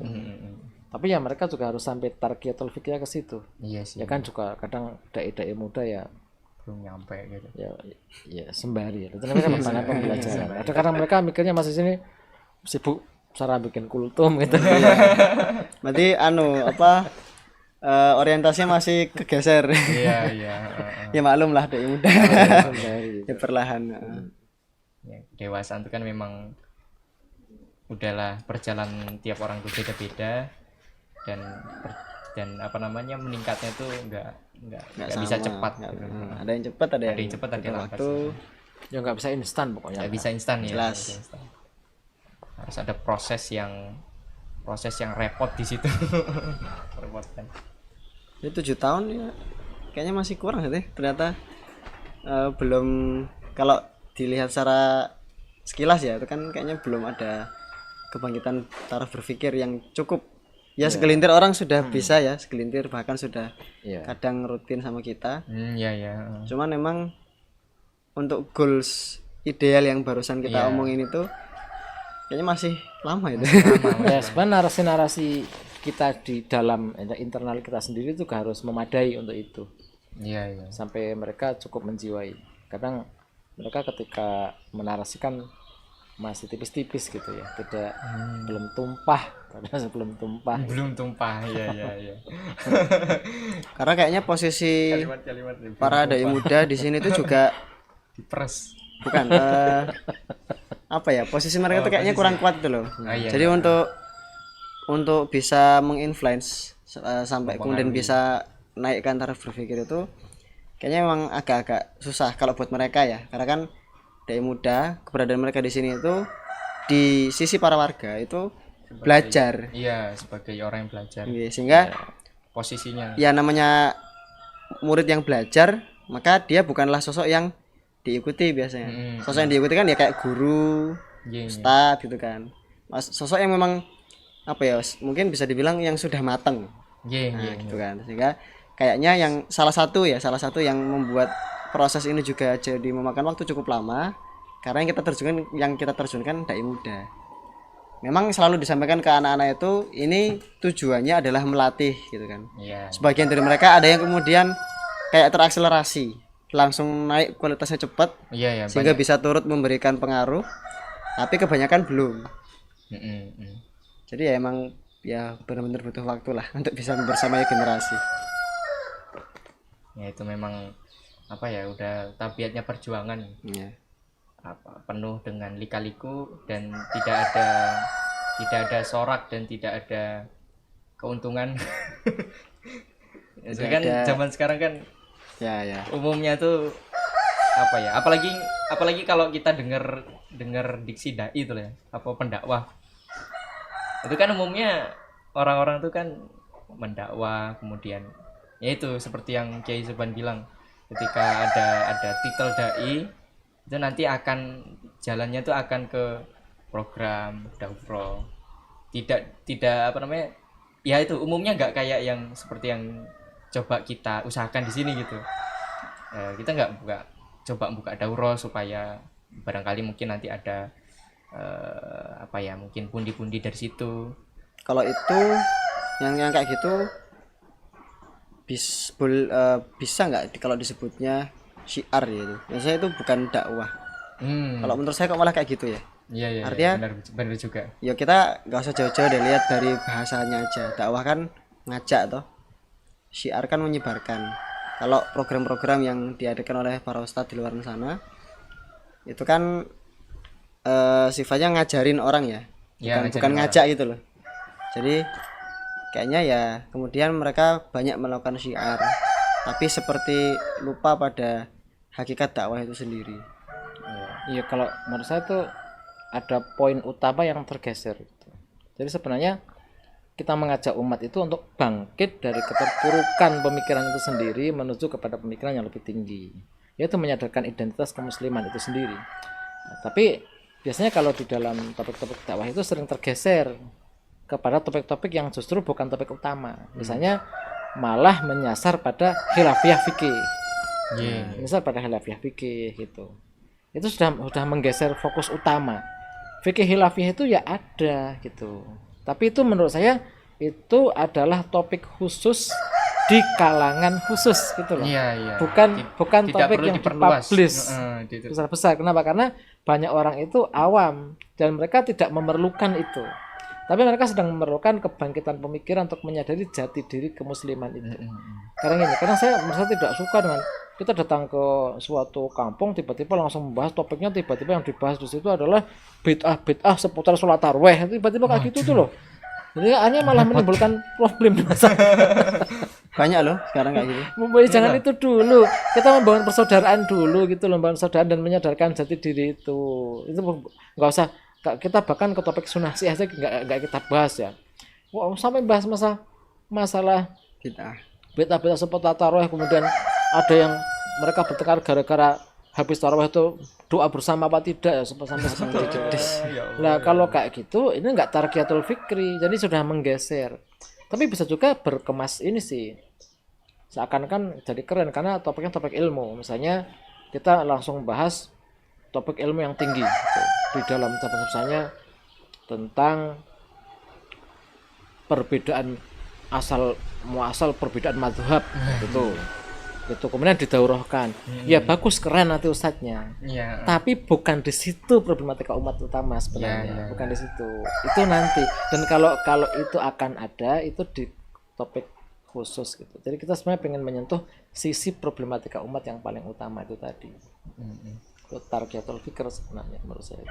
Tapi ya mereka juga harus sampai tarqiyatul fikriyah ke situ. Iya sih. Ya kan juga kadang dai-dai muda ya belum nyampe gitu. Ya sembari. Itu namanya makanan pembelajaran. Ada karena mereka mikirnya masih sini sibuk cara bikin kultum gitu. Berarti orientasinya masih kegeser. Iya. Ya maklum lah dai muda. Ya perlahan. Ya, dewasaan itu kan memang udahlah berjalan tiap orang itu beda-beda. Dan meningkatnya itu enggak bisa cepat gitu. Ada yang cepat, ada yang cepat, ada yang lambat. Ya nggak bisa instan pokoknya. Nggak bisa instan ya. Jelas. Harus ada proses yang repot di situ. Repot kan. Ini 7 tahun ya kayaknya masih kurang sih ternyata. Belum, kalau dilihat secara sekilas ya itu kan kayaknya belum ada kebangkitan taraf berpikir yang cukup. Ya segelintir orang sudah bisa ya, segelintir bahkan sudah kadang rutin sama kita. Cuman memang untuk goals ideal yang barusan kita omongin itu kayaknya masih lama itu. Ya sebenarnya narasi kita di dalam internal kita sendiri itu harus memadai untuk itu. Sampai mereka cukup menjiwai. Kadang mereka ketika menarasikan masih tipis-tipis gitu ya, tidak belum tumpah, belum tumpah. Belum tumpah, iya. Karena kayaknya posisi Kalimat-kalimat para dai muda di sini tuh juga diperes. bukan apa ya, posisi mereka tuh kayaknya kurang kuat itu loh. Iya, Jadi untuk bisa menginfluence sampai kemudian bisa naikkan taraf berpikir itu kayaknya memang agak-agak susah kalau buat mereka ya, karena kan dai muda, keberadaan mereka di sini itu di sisi para warga itu belajar. Iya, sebagai orang yang belajar. Iya, sehingga Posisinya. ya namanya murid yang belajar, maka dia bukanlah sosok yang diikuti biasanya. Sosok yang diikuti kan ya kayak guru, Iya. ustadz gitu kan. Sosok yang memang apa ya, mungkin bisa dibilang yang sudah matang. Iya. Gitu kan. Sehingga kayaknya yang salah satu yang membuat proses ini juga jadi memakan waktu cukup lama, karena yang kita terjunkan dai muda. Memang selalu disampaikan ke anak-anak itu ini tujuannya adalah melatih gitu kan. Iya. Sebagian dari mereka ada yang kemudian kayak terakselerasi, langsung naik kualitasnya cepat, Iya, sehingga bisa turut memberikan pengaruh, tapi kebanyakan belum. Jadi ya emang ya benar-benar butuh waktu lah untuk bisa membersamai generasi. Ya itu memang apa ya, udah tabiatnya perjuangan. Iya. Penuh dengan lika-liku dan tidak ada sorak dan tidak ada keuntungan. Jadi kan zaman sekarang kan Ya. umumnya tuh apa ya, apalagi kalau kita dengar diksi dai itu ya, apa pendakwah. Itu kan umumnya orang-orang tuh kan mendakwah, kemudian ya itu seperti yang Kiai Zuban bilang, ketika ada titel dai itu nanti akan jalannya tuh akan ke program daurah, tidak apa namanya ya, itu umumnya nggak kayak yang seperti yang coba kita usahakan di sini gitu. Kita nggak coba buka daurah supaya barangkali mungkin nanti ada apa ya, mungkin pundi-pundi dari situ. Kalau itu yang kayak gitu bisa nggak kalau disebutnya syiar gitu. Biasanya itu bukan dakwah. Kalau menurut saya kok malah kayak gitu ya. Iya. Artinya benar juga. Ya kita nggak usah jauh-jauh deh, lihat dari bahasanya aja. Dakwah kan ngajak toh. Syiar kan menyebarkan. Kalau program-program yang diadakan oleh para ustadz di luar sana itu kan sifatnya ngajarin orang ya. Bukan ngajak gitu loh. Jadi kayaknya ya kemudian mereka banyak melakukan syiar, tapi seperti lupa pada hakikat dakwah itu sendiri. Iya, kalau menurut saya tuh ada poin utama yang tergeser gitu. Jadi sebenarnya kita mengajak umat itu untuk bangkit dari keterpurukan pemikiran itu sendiri menuju kepada pemikiran yang lebih tinggi, yaitu menyadarkan identitas kemusliman itu sendiri. Nah, tapi biasanya kalau di dalam topik-topik dakwah itu sering tergeser kepada topik-topik yang justru bukan topik utama. Misalnya malah menyasar pada khilafiyah fikih. Misal pada khilafiyah fikih gitu. Itu sudah menggeser fokus utama. Fikih khilafiyah itu ya ada gitu. Tapi itu menurut saya itu adalah topik khusus di kalangan khusus gitu loh. Iya. Bukan topik yang dipublish besar-besar. Kenapa? Karena banyak orang itu awam dan mereka tidak memerlukan itu. Tapi mereka sedang memerlukan kebangkitan pemikiran untuk menyadari jati diri kemusliman itu. Karena saya merasa tidak suka dengan kita datang ke suatu kampung tiba-tiba langsung membahas topiknya, tiba-tiba yang dibahas di situ adalah bid'ah seputar sholat tarawih. Tiba-tiba kayak gitu tuh loh. Jadi hanya malah menimbulkan problem di masyarakat. Banyak loh sekarang kayak gitu. Jangan itu dulu. Kita membangun persaudaraan dulu gitu, membangun persaudaraan dan menyadarkan jati diri itu. Itu nggak usah. Kita bahkan ke topik sunnah sih aja nggak kita bahas ya. Sampai bahas masalah bid'ah seputar tarawih, kemudian ada yang mereka bertengkar gara-gara habis tarawih itu doa bersama apa tidak ya, sampai seperti itu. Nah kalau kayak gitu ini nggak tarqiyatul fikri, jadi sudah menggeser. Tapi bisa juga berkemas ini sih, seakan-akan jadi keren karena topiknya topik ilmu. Misalnya kita langsung bahas topik ilmu yang tinggi gitu. Di dalam misalnya tentang perbedaan asal muasal perbedaan mazhab gitu. gitu, kemudian didaurahkan. Ya bagus, keren nanti ustadznya, Iya. tapi bukan di situ problematika umat utama sebenarnya. Bukan di situ, itu nanti. Dan kalau itu akan ada, itu di topik khusus gitu. Jadi kita sebenarnya pengen menyentuh sisi problematika umat yang paling utama itu tadi. Itu tarqiyatul fikr sebenarnya menurut saya.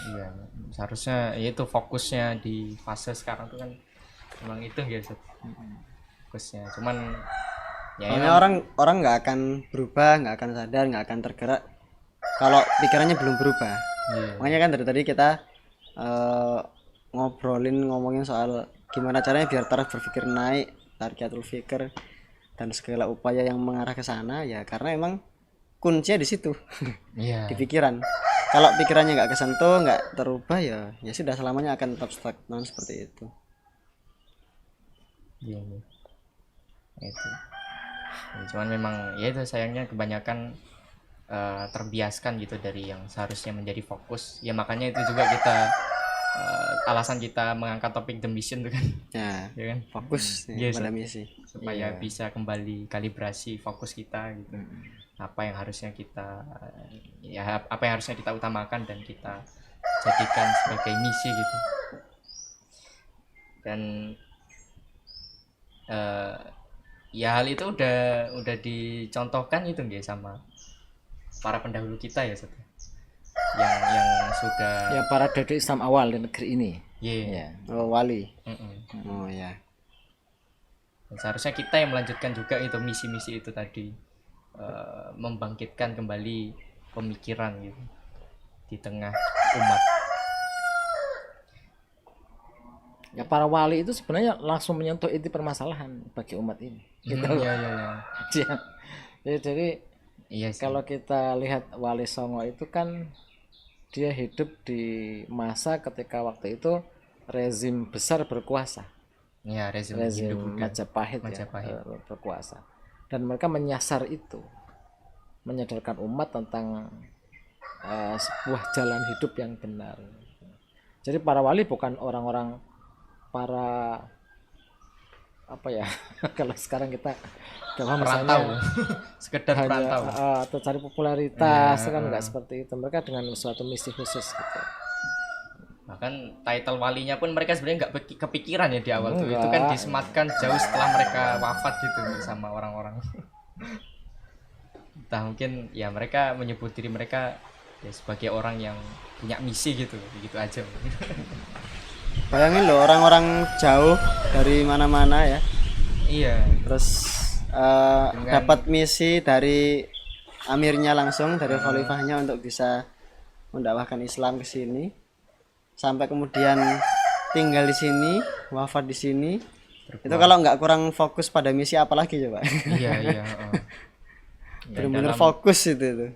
Iya, seharusnya ya itu fokusnya di fase sekarang tuh kan memang itu ya Ustaz. Fokusnya. Cuman ya Soalnya orang nggak akan berubah, nggak akan sadar, nggak akan tergerak kalau pikirannya belum berubah. Makanya kan dari tadi kita ngomongin soal gimana caranya biar taraf berpikir naik, tarqiyatul fikr, dan segala upaya yang mengarah ke sana, ya karena emang kuncinya di situ. Iya. Di pikiran. Kalau pikirannya nggak kesentuh, nggak terubah, ya sudah selamanya akan tetap stagnan seperti itu. Iya. Itu. Ya, cuman memang ya itu sayangnya kebanyakan terbiaskan gitu dari yang seharusnya menjadi fokus. Ya makanya itu juga kita alasan kita mengangkat topik The Mission itu kan. Ya kan? Fokus Yes, pada misi. Supaya bisa kembali kalibrasi fokus kita gitu. Apa yang harusnya kita utamakan dan kita jadikan sebagai misi gitu. Dan ya hal itu udah dicontohkan itu nggak sama para pendahulu kita ya Ustaz. Yang sudah Ya para daudi Islam awal di negeri ini. ya. Oh, wali. Mm-mm. Oh ya. Dan seharusnya kita yang melanjutkan juga itu misi-misi itu tadi, membangkitkan kembali pemikiran gitu di tengah umat. Ya para wali itu sebenarnya langsung menyentuh inti permasalahan bagi umat ini. Gitu. Jadi Iya sih. kalau kita lihat Wali Songo itu kan dia hidup di masa ketika waktu itu rezim besar berkuasa, Ya, rezim Majapahit, Majapahit. ya, berkuasa, dan mereka menyasar itu, menyadarkan umat tentang sebuah jalan hidup yang benar. Jadi para wali bukan orang-orang para apa ya kalau sekarang kita Perantau. Sekedar perantau. atau cari popularitas kan nggak seperti itu. Mereka dengan suatu misi khusus gitu. Bahkan title walinya pun mereka sebenarnya nggak kepikiran ya di awal tuh. Itu kan disematkan jauh setelah mereka wafat gitu sama orang-orang. Entah mungkin ya mereka menyebut diri mereka ya sebagai orang yang punya misi gitu aja. Bayangin loh orang-orang jauh dari mana-mana ya. Iya. Terus dapat misi dari amirnya langsung, dari khalifahnya untuk bisa mendakwahkan Islam ke sini. Sampai kemudian tinggal di sini, wafat di sini. Itu kalau nggak kurang fokus pada misi apalagi coba. Iya. Benar-benar fokus itu.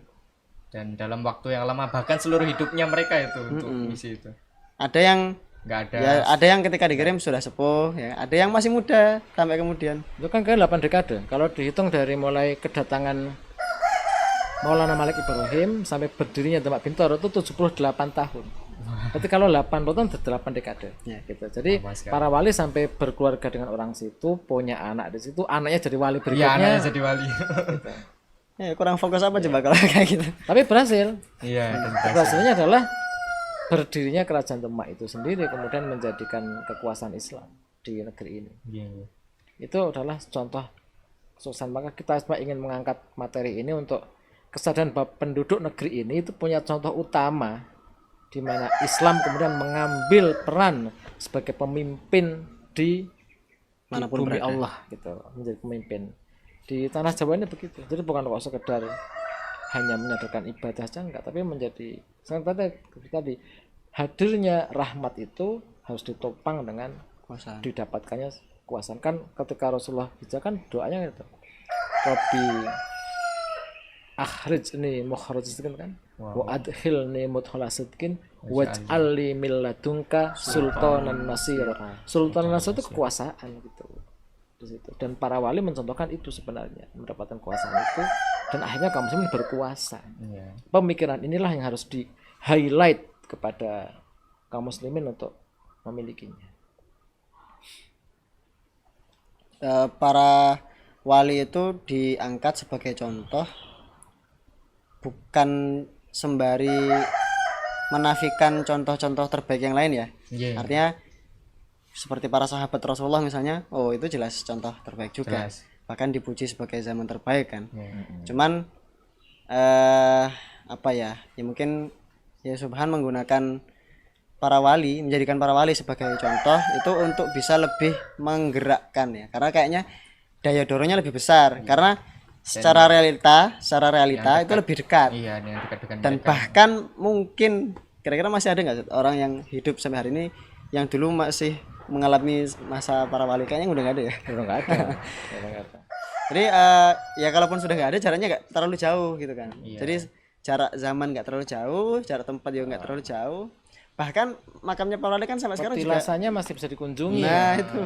Dan dalam waktu yang lama bahkan seluruh hidupnya mereka itu untuk misi itu. Ada yang nggak ada. Ya, ada yang ketika dikirim sudah sepuh, ya. Ada yang masih muda sampai kemudian. Itu kan ke 8 dekade. Kalau dihitung dari mulai kedatangan Maulana Malik Ibrahim sampai berdirinya Demak Bintoro itu 78 tahun. Berarti kalau 8 tahun itu 8 dekade. Ya, gitu. Jadi para wali sampai berkeluarga dengan orang situ, punya anak di situ, anaknya jadi wali berikutnya. Iya, anaknya jadi wali. Gitu. Ya, kurang fokus apa coba kalau kayak gitu. Tapi berhasil. Iya, dan Berhasilnya adalah berdirinya kerajaan Demak itu sendiri, kemudian menjadikan kekuasaan Islam di negeri ini. Iya. Itu adalah contoh kesuksesan. Maka kita cuma ingin mengangkat materi ini untuk kesadaran bahwa penduduk negeri ini itu punya contoh utama di mana Islam kemudian mengambil peran sebagai pemimpin di Manapun bumi berada. Allah gitu, menjadi pemimpin di tanah Jawa ini begitu. Jadi bukan kok sekedar hanya menyadarkan ibadah saja enggak, tapi menjadi seperti tadi hadirnya rahmat itu harus ditopang dengan Kuasaan. didapatkannya kekuasaan. Kan ketika Rasulullah hijrah kan doanya itu Rabbi akhrijni mukhraj sidqin kan wa adkhilni mudkhala sidqin waj'alni min ladunka sultanan nasira. Sultanan nasir itu kekuasaan gitu di situ. Dan para wali mencontohkan itu sebenarnya, mendapatkan kekuasaan itu dan akhirnya kaum muslimin berkuasa. Pemikiran inilah yang harus di highlight kepada kaum muslimin untuk memilikinya. Para wali itu diangkat sebagai contoh, bukan sembari menafikan contoh-contoh terbaik yang lain ya. Artinya seperti para sahabat Rasulullah misalnya, oh itu jelas contoh terbaik juga, bahkan dipuji sebagai zaman terbaik kan. Cuman apa ya, ya mungkin ya Subhan menggunakan para wali, menjadikan para wali sebagai contoh itu untuk bisa lebih menggerakkan ya, karena kayaknya daya dorongnya lebih besar, karena secara realita itu lebih dekat. Iya, yang dekat-dekat Dan mereka. bahkan mungkin kira-kira masih ada nggak orang yang hidup sampai hari ini yang dulu masih mengalami masa para wali? Kayaknya udah nggak ada ya. Udah nggak ada. Udah nggak ada. Jadi ya kalaupun sudah nggak ada, jaraknya nggak terlalu jauh gitu kan. Jadi jarak zaman nggak terlalu jauh, jarak tempat juga nggak terlalu jauh. Bahkan makamnya para wali kan sampai sekarang juga. Petilasannya masih bisa dikunjungi. Nah itu.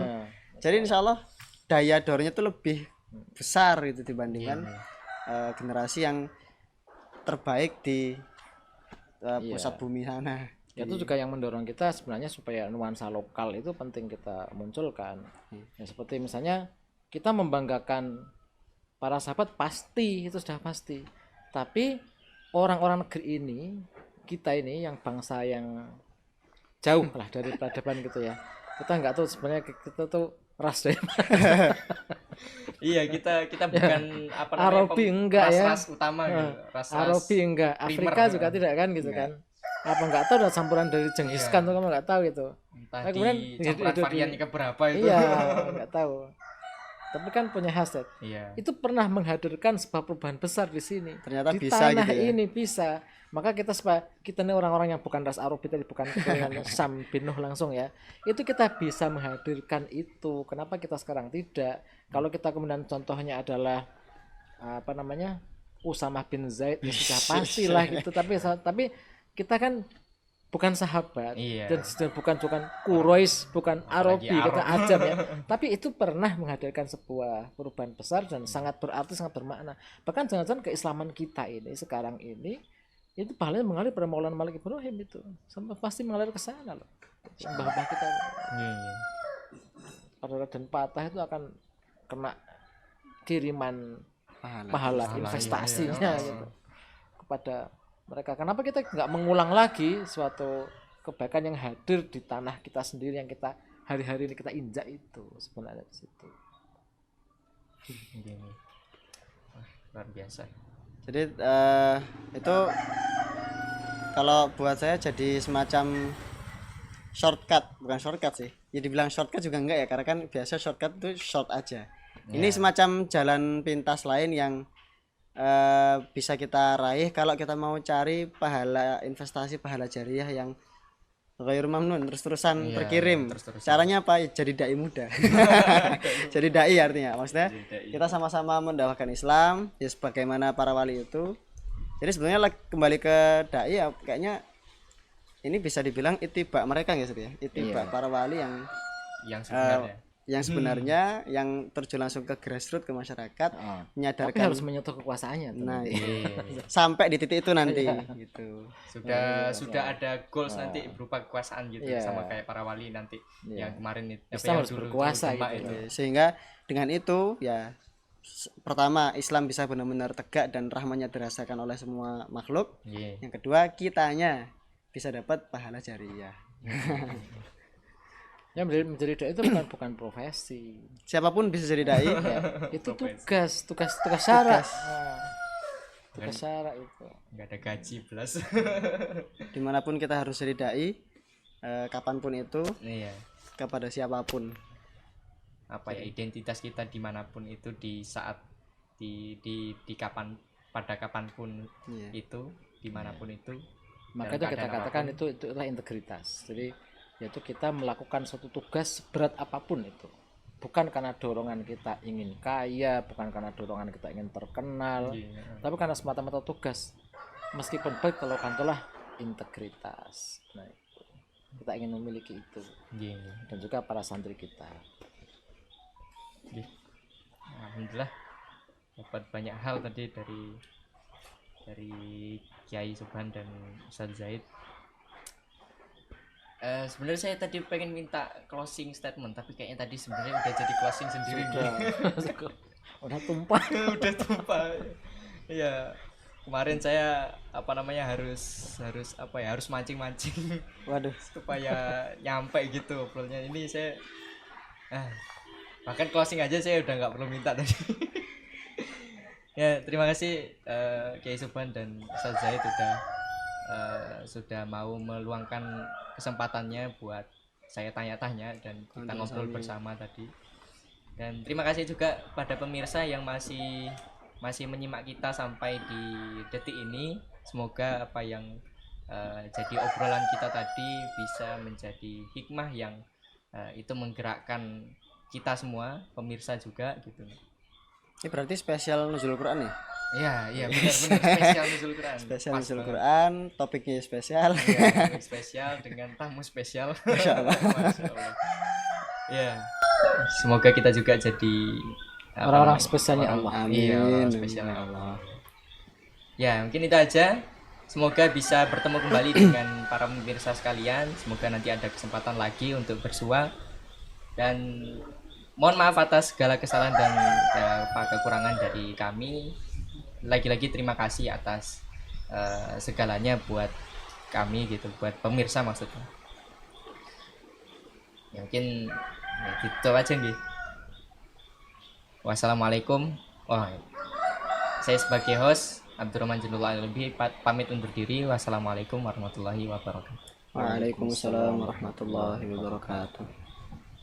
Jadi insya Allah daya dorongnya tuh lebih besar gitu dibandingkan generasi yang terbaik di pusat bumi sana. Itu juga yang mendorong kita sebenarnya supaya nuansa lokal itu penting kita munculkan. Ya, seperti misalnya kita membanggakan para sahabat, pasti itu sudah pasti. Tapi orang-orang negeri ini, kita ini yang bangsa yang jauh lah dari peradaban gitu ya, kita nggak tahu sebenarnya kita tuh ras dari mana. Iya, kita bukan apa namanya, Arabi enggak ya, ras utama gitu. Ras Arabi enggak, Afrika juga tidak kan gitu kan. Apa nggak tahu ada campuran dari Genghis Khan tuh, kamu nggak tahu itu. entah Nah, kemudian di campuran variannya keberapa itu. Iya, nggak tahu. Tapi kan punya hasad. Iya. Itu pernah menghadirkan sebuah perubahan besar di sini. Ternyata di bisa tanah gitu ya. ini bisa. Maka kita ini orang-orang yang bukan ras Arabi tadi, bukan keturunan Sam bin Nuh langsung ya. Itu kita bisa menghadirkan itu. Kenapa kita sekarang tidak? Kalau kita kemudian contohnya adalah apa namanya? Usamah bin Zaid, ya sudah pastilah gitu. Tapi kita kan bukan sahabat, Iya. dan bukan Quraisy, bukan Arabi, kita ajam ya. Tapi itu pernah menghadirkan sebuah perubahan besar dan sangat berarti, sangat bermakna. Bahkan jangan-jangan keislaman kita ini sekarang ini itu pahalanya mengalir pada Maulana Malik Ibrahim itu, sampai pasti mengalir ke sana loh. Mbah-mbah kita Iya. pada Raden Patah itu akan kena kiriman Pahala. pahala investasinya gitu kepada mereka. Kenapa kita nggak mengulang lagi suatu kebaikan yang hadir di tanah kita sendiri yang kita hari-hari ini kita injak itu sebenarnya di situ. Iya. Wah, luar biasa. Jadi itu kalau buat saya jadi semacam shortcut, bukan shortcut sih. Ya dibilang shortcut juga enggak ya, karena kan biasa shortcut itu short aja. Ini semacam jalan pintas lain yang bisa kita raih kalau kita mau cari pahala investasi, pahala jariah yang ghairu mamnun, terus-terusan terkirim. Caranya apa? Jadi dai muda. Jadi dai artinya. Maksudnya kita sama-sama mendakwakan Islam ya sebagaimana para wali itu. Jadi sebenarnya kembali ke dai ya, kayaknya ini bisa dibilang ittiba mereka ya, ittiba para wali yang sebenarnya yang terjun langsung ke grassroots, ke masyarakat, Tapi menyadarkan harus menyentuh kekuasaannya tuh. nah, Iya. sampai di titik itu nanti gitu. Sudah ada goals nanti berupa kekuasaan gitu, sama kayak para wali nanti yang kemarin itu Islam harus berkuasa Demak gitu. itu. Sehingga dengan itu ya pertama Islam bisa benar-benar tegak dan rahmatnya dirasakan oleh semua makhluk. Iya. Yang kedua kitanya bisa dapat pahala jariah. Ya menjadi dai itu bukan profesi. Siapapun bisa jadi dai. Itu tugas syarat. Tugas syarat itu. Nggak ada gaji plus. Dimanapun kita harus jadi dai, kapanpun itu, Iya. kepada siapapun. Apa ya, identitas kita dimanapun itu, di saat di pada kapanpun itu, dimanapun itu. Maka itu kita katakan itulah integritas. Jadi yaitu kita melakukan suatu tugas berat apapun itu, bukan karena dorongan kita ingin kaya, bukan karena dorongan kita ingin terkenal, tapi karena semata-mata tugas. Meskipun baik kalau kantolah integritas. Nah, itu. Kita ingin memiliki itu. Dan juga para santri kita. Alhamdulillah dapat banyak hal tadi dari Kiai Subhan dan Ustaz Zaid. Sebenarnya saya tadi pengen minta closing statement, tapi kayaknya tadi sebenarnya udah jadi closing sendiri. Udah tumpah. Udah tumpah. Iya. Kemarin saya harus mancing-mancing Waduh. supaya nyampe gitu obrolnya. Ini saya bahkan closing aja saya udah nggak perlu minta tadi. Ya, terima kasih Kiai Subhan dan Ustaz Zaid sudah mau meluangkan kesempatannya buat saya tanya-tanya dan kita ngobrol bersama tadi. Dan terima kasih juga pada pemirsa yang masih menyimak kita sampai di detik ini. Semoga apa yang jadi obrolan kita tadi bisa menjadi hikmah yang itu menggerakkan kita semua, pemirsa juga gitu. Ini berarti spesial nuzul Quran ya? Iya benar spesial nuzul Quran. Spesial nuzul Quran, topiknya spesial. Iya, topik spesial dengan tamu spesial. Masya Allah. Ya, semoga kita juga jadi orang-orang spesialnya Allah. Iya, orang spesialnya Allah. Ya, mungkin itu aja. Semoga bisa bertemu kembali dengan para pemirsa sekalian. Semoga nanti ada kesempatan lagi untuk bersua. Dan mohon maaf atas segala kesalahan dan kekurangan dari kami. Lagi-lagi terima kasih atas segalanya buat kami gitu, buat pemirsa maksudnya. Ya, mungkin gitu aja nggih. Wassalamualaikum. Saya sebagai host Abdurrahman Jendul Al-Lebih pamit undur diri. Wassalamualaikum warahmatullahi wabarakatuh. Waalaikumsalam warahmatullahi wabarakatuh.